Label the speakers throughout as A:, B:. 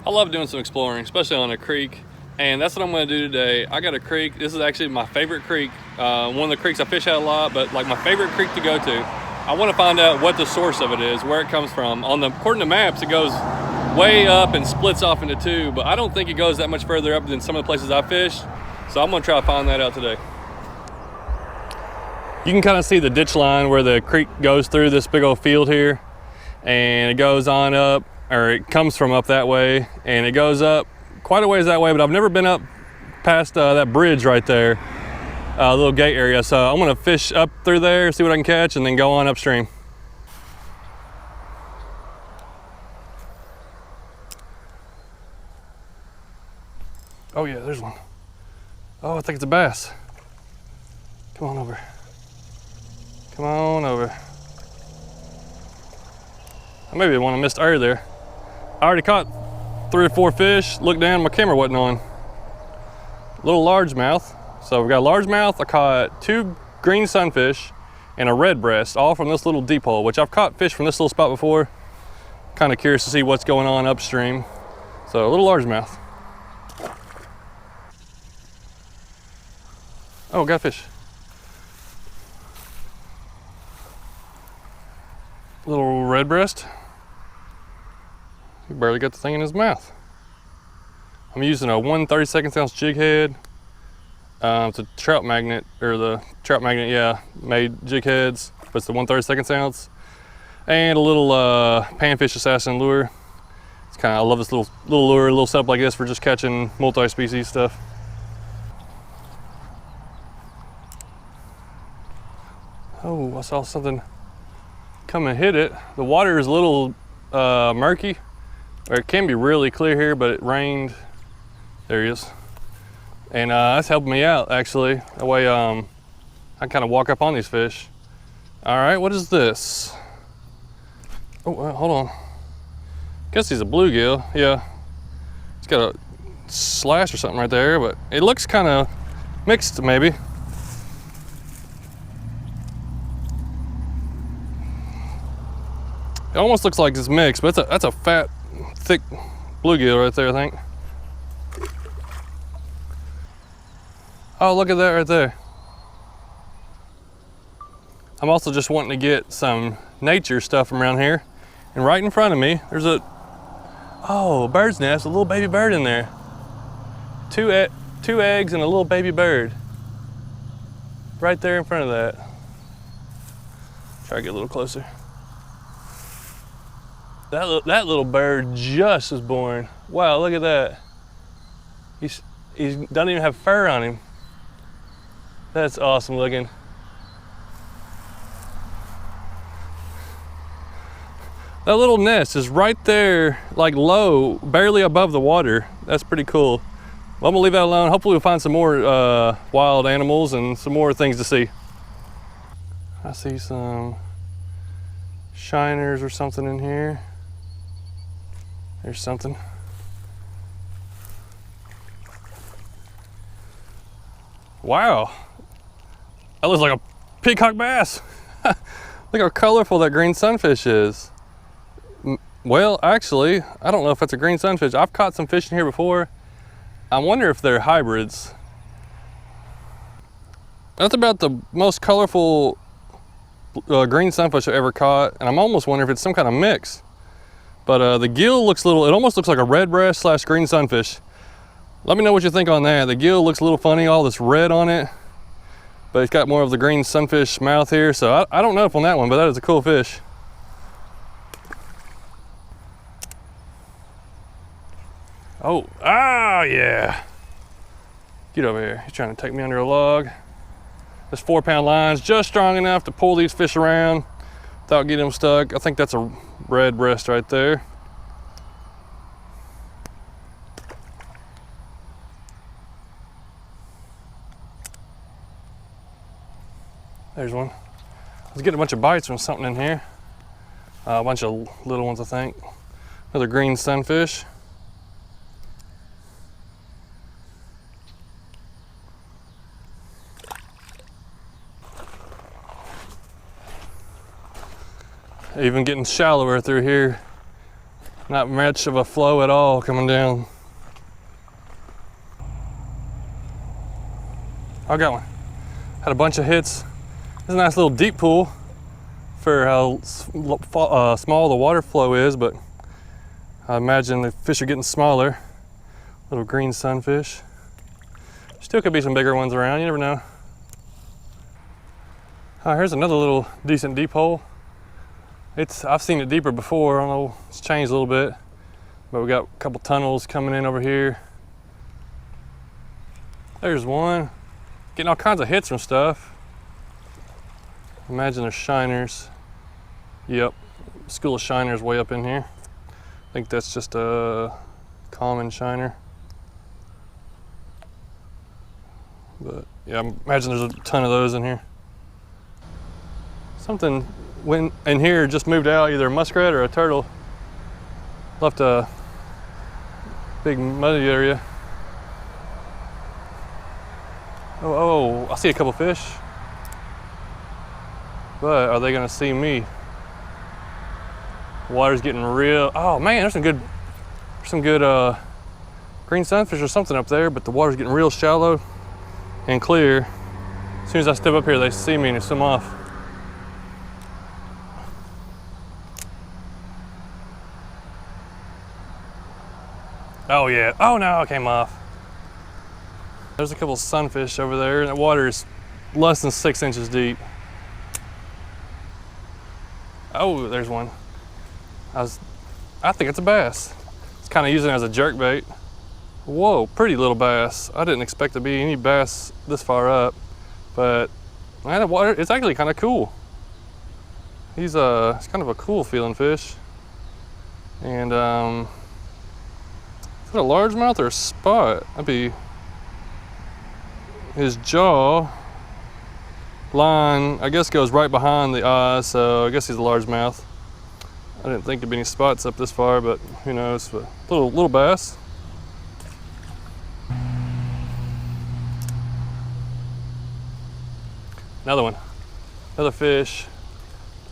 A: I love doing some exploring, especially on a creek, and that's what I'm going to do today. I got a creek. This is actually my favorite creek, one of the creeks I fish at a lot, but like my favorite creek to go to. I want to find out what the source of it is, where it comes from. According to maps, it goes way up and splits off into two, but I don't think it goes that much further up than some of the places I fished, so I'm going to try to find that out today. You can kind of see the ditch line where the creek goes through this big old field here, and it goes on up, or it comes from up that way, and it goes up quite a ways that way, but I've never been up past that bridge right there, little gate area, so I'm gonna fish up through there, see what I can catch, and then go on upstream. Oh yeah, there's one. Oh, I think it's a bass. Come on over. Come on over. Maybe one I missed earlier. I already caught 3 or 4 fish. Looked down, my camera wasn't on. Little largemouth. So we got a largemouth. I caught 2 green sunfish and a red breast, all from this little deep hole, which I've caught fish from this little spot before. Kind of curious to see what's going on upstream. So a little largemouth. Oh, got a fish. Little red breast. He barely got the thing in his mouth. I'm using a 1/32 ounce jig head. It's a trout magnet, or the trout magnet, yeah, made jig heads, but it's the 1/32 ounce. And a little panfish assassin lure. It's I love this little lure, a little setup like this for just catching multi-species stuff. Oh, I saw something come and hit it. The water is a little murky. Or it can be really clear here, but it rained. There he is. And that's helping me out, actually. That way I can kind of walk up on these fish. All right, what is this? Oh, hold on. Guess he's a bluegill, yeah. He's got a slash or something right there, but it looks kind of mixed, maybe. It almost looks like it's mixed, but that's a fat, thick bluegill right there, I think. Oh, look at that right there. I'm also just wanting to get some nature stuff from around here. And right in front of me, there's a bird's nest, a little baby bird in there. Two eggs and a little baby bird. Right there in front of that. Try to get a little closer. That little bird just was born. Wow, look at that. He doesn't even have fur on him. That's awesome looking. That little nest is right there, like low, barely above the water. That's pretty cool. Well, I'm gonna leave that alone. Hopefully we'll find some more wild animals and some more things to see. I see some shiners or something in here. There's something. Wow, that looks like a peacock bass. Look how colorful that green sunfish is. Well, actually, I don't know if it's a green sunfish. I've caught some fish in here before. I wonder if they're hybrids. That's about the most colorful green sunfish I've ever caught, and I'm almost wondering if it's some kind of mix. But the gill looks it almost looks like a red breast / green sunfish. Let me know what you think on that. The gill looks a little funny, all this red on it, but it's got more of the green sunfish mouth here, so I don't know if on that one, but that is a cool fish. Oh, yeah. Get over here. He's trying to take me under a log. This 4-pound line's just strong enough to pull these fish around without getting them stuck. I think that's a red breast right there. There's one. I was getting a bunch of bites from something in here. A bunch of little ones, I think. Another green sunfish. Even getting shallower through here. Not much of a flow at all coming down. I got one. Had a bunch of hits. It's a nice little deep pool for how small the water flow is, but I imagine the fish are getting smaller. Little green sunfish. Still could be some bigger ones around, you never know. Here's another little decent deep hole. I've seen it deeper before. I don't know, it's changed a little bit, but we got a couple tunnels coming in over here. There's one. Getting all kinds of hits from stuff. Imagine there's shiners. Yep, school of shiners way up in here. I think that's just a common shiner. But yeah, I imagine there's a ton of those in here. Something went in here, just moved out, either a muskrat or a turtle. Left a big muddy area. Oh, I see a couple fish. But are they gonna see me? Water's getting real. Oh man, there's some good green sunfish or something up there, but the water's getting real shallow and clear. As soon as I step up here, they see me and they swim off. Oh yeah, oh no, it came off. There's a couple sunfish over there, and the water is less than 6 inches deep. Oh, there's one. I think it's a bass. It's kind of using it as a jerk bait. Whoa, pretty little bass. I didn't expect to be any bass this far up, but man, the water, it's actually kind of cool. It's kind of a cool feeling fish. And is it a largemouth or a spot? That'd be his jaw line, I guess, goes right behind the eye, so I guess he's a largemouth. I didn't think there'd be any spots up this far, but who knows? But little bass. Another one, another fish.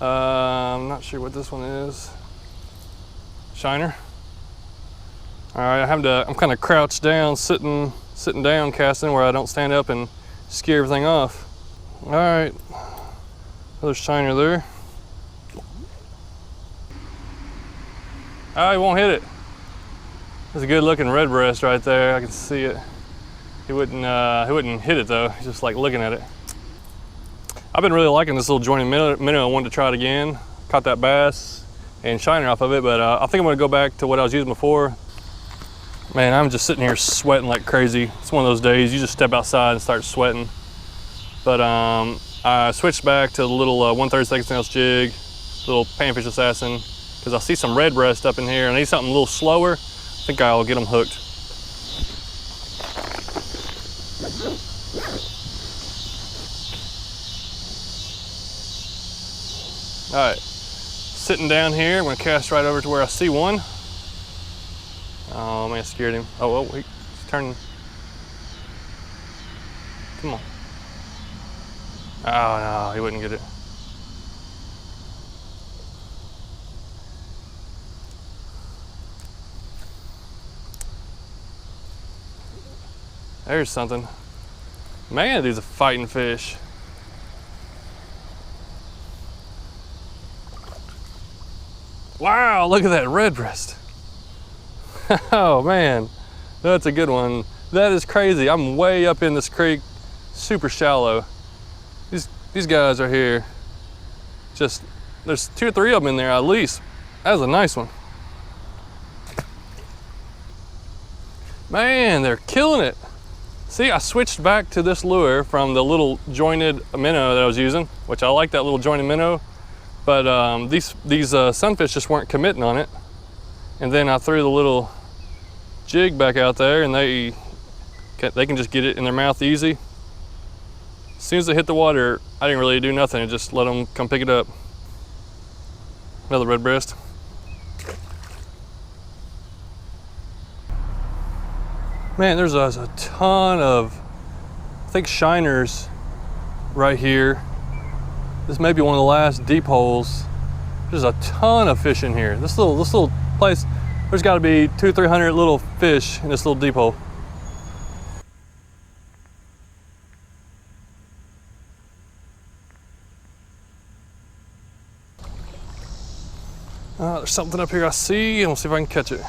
A: I'm not sure what this one is. Shiner. All right, I'm kind of crouched down, sitting down, casting where I don't stand up and scare everything off. All right, another shiner there. Oh, he won't hit it. There's a good looking red breast right there. I can see it. He wouldn't hit it though. He's just like looking at it. I've been really liking this little jointed minnow. I wanted to try it again. Caught that bass and shiner off of it, but I think I'm gonna go back to what I was using before. Man, I'm just sitting here sweating like crazy. It's one of those days you just step outside and start sweating. But I switched back to the little 1/32 ounce jig, little panfish assassin, because I see some red breast up in here. I need something a little slower. I think I'll get them hooked. All right, sitting down here, I'm gonna cast right over to where I see one. Oh man, I scared him. Oh, he's turning. Come on. Oh no, he wouldn't get it. There's something. Man, these are fighting fish. Wow, look at that red breast. Oh man, that's a good one. That is crazy. I'm way up in this creek, super shallow. These guys are here. Just, there's 2 or 3 of them in there at least. That was a nice one. Man, they're killing it. See, I switched back to this lure from the little jointed minnow that I was using, which I like that little jointed minnow, but these sunfish just weren't committing on it. And then I threw the little jig back out there, and they can just get it in their mouth easy. As soon as they hit the water, I didn't really do nothing. I just let them come pick it up. Another red breast. Man, there's a ton of, I think, shiners right here. This may be one of the last deep holes. There's a ton of fish in here. This little place, There's got to be 200-300 little fish in this little deep hole. There's something up here I see, and we'll see if I can catch it.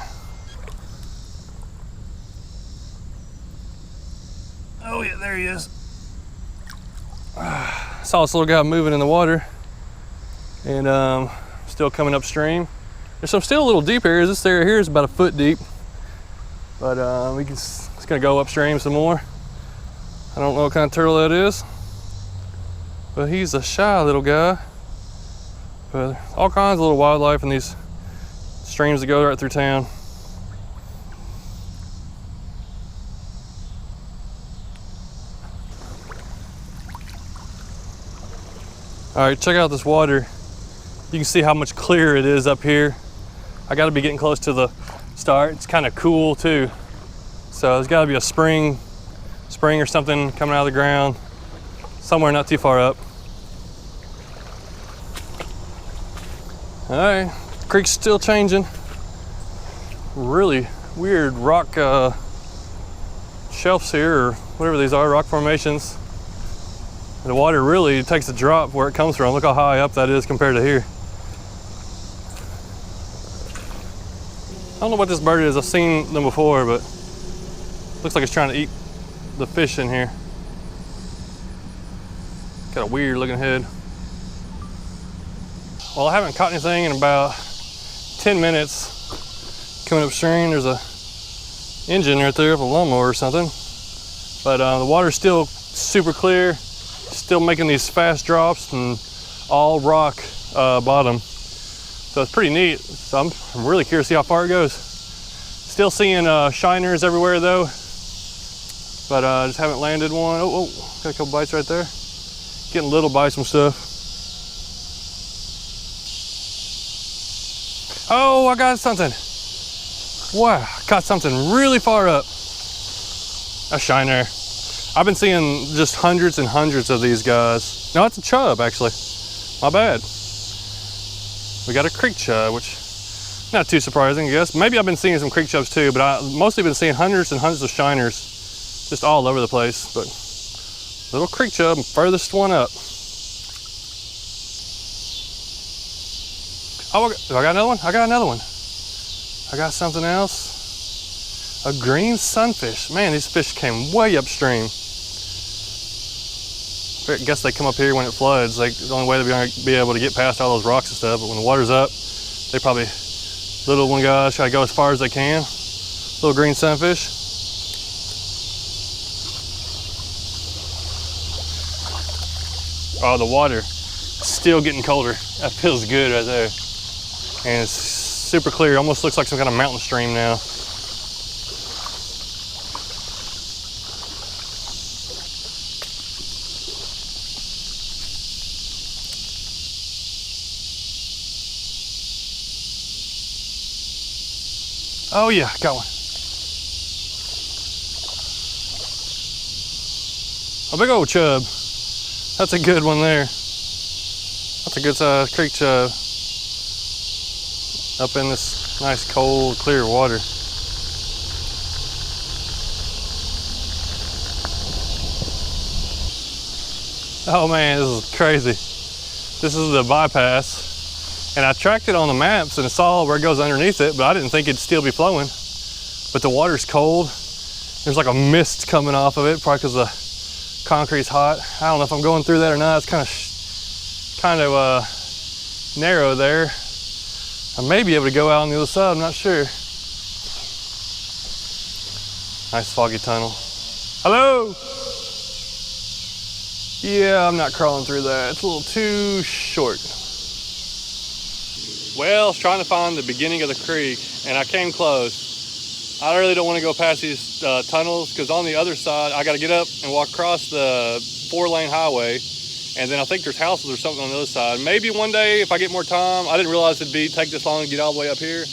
A: Oh yeah, there he is. I saw this little guy moving in the water, and still coming upstream. There's some still a little deep areas. This area here is about a foot deep, but it's gonna go upstream some more. I don't know what kind of turtle that is, but he's a shy little guy. But all kinds of little wildlife in these streams that go right through town. All right, check out this water. You can see how much clearer it is up here. I gotta be getting close to the start. It's kind of cool too. So there's gotta be a spring or something coming out of the ground somewhere not too far up. All right, creek's still changing. Really weird rock shelves here, or whatever these are, rock formations. The water really takes a drop where it comes from. Look how high up that is compared to here. I don't know what this bird is. I've seen them before, but looks like it's trying to eat the fish in here. Got a weird looking head. Well, I haven't caught anything in about 10 minutes. Coming upstream, there's a engine right there of a lawnmower or something. But the water's still super clear, still making these fast drops, and all rock bottom. So it's pretty neat. So I'm really curious to see how far it goes. Still seeing shiners everywhere though, but I just haven't landed one. Oh, got a couple bites right there. Getting little bites and stuff. Oh, I got something. Wow, caught something really far up. A shiner. I've been seeing just hundreds and hundreds of these guys. No, it's a chub actually. My bad. We got a creek chub, which not too surprising, I guess. Maybe I've been seeing some creek chubs too, but I've mostly been seeing hundreds and hundreds of shiners just all over the place. But little creek chub, furthest one up. Oh, I got another one? I got another one. I got something else. A green sunfish. Man, these fish came way upstream. I guess they come up here when it floods. Like, the only way they're gonna be able to get past all those rocks and stuff, but when the water's up, they probably, little one guys try to go as far as they can. Little green sunfish. Oh, the water still getting colder. That feels good right there. And it's super clear, almost looks like some kind of mountain stream now. Oh yeah, got one. A big old chub. That's a good one there. That's a good size creek chub. Up in this nice cold clear water. Oh man, this is crazy. This is the bypass, and I tracked it on the maps and I saw where it goes underneath it, but I didn't think it'd still be flowing. But the water's cold. There's like a mist coming off of it, probably because the concrete's hot. I don't know if I'm going through that or not. It's kind of narrow there. I may be able to go out on the other side, I'm not sure. Nice foggy tunnel. Hello? Yeah, I'm not crawling through that. It's a little too short. Well, I was trying to find the beginning of the creek, and I came close. I really don't want to go past these tunnels, because on the other side, I got to get up and walk across the 4-lane highway. And then I think there's houses or something on the other side. Maybe one day if I get more time. I didn't realize it'd take this long to get all the way up here.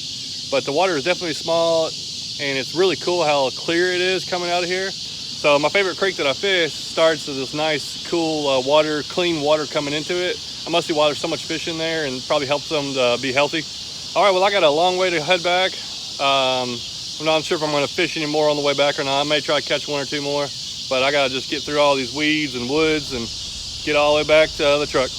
A: But the water is definitely small, and it's really cool how clear it is coming out of here. So my favorite creek that I fish starts with this nice, cool water, clean water coming into it. I must see why there's so much fish in there, and probably helps them to be healthy. All right, well, I got a long way to head back. I'm not sure if I'm going to fish any more on the way back or not. I may try to catch one or two more, but I got to just get through all these weeds and woods and get all the way back to the truck.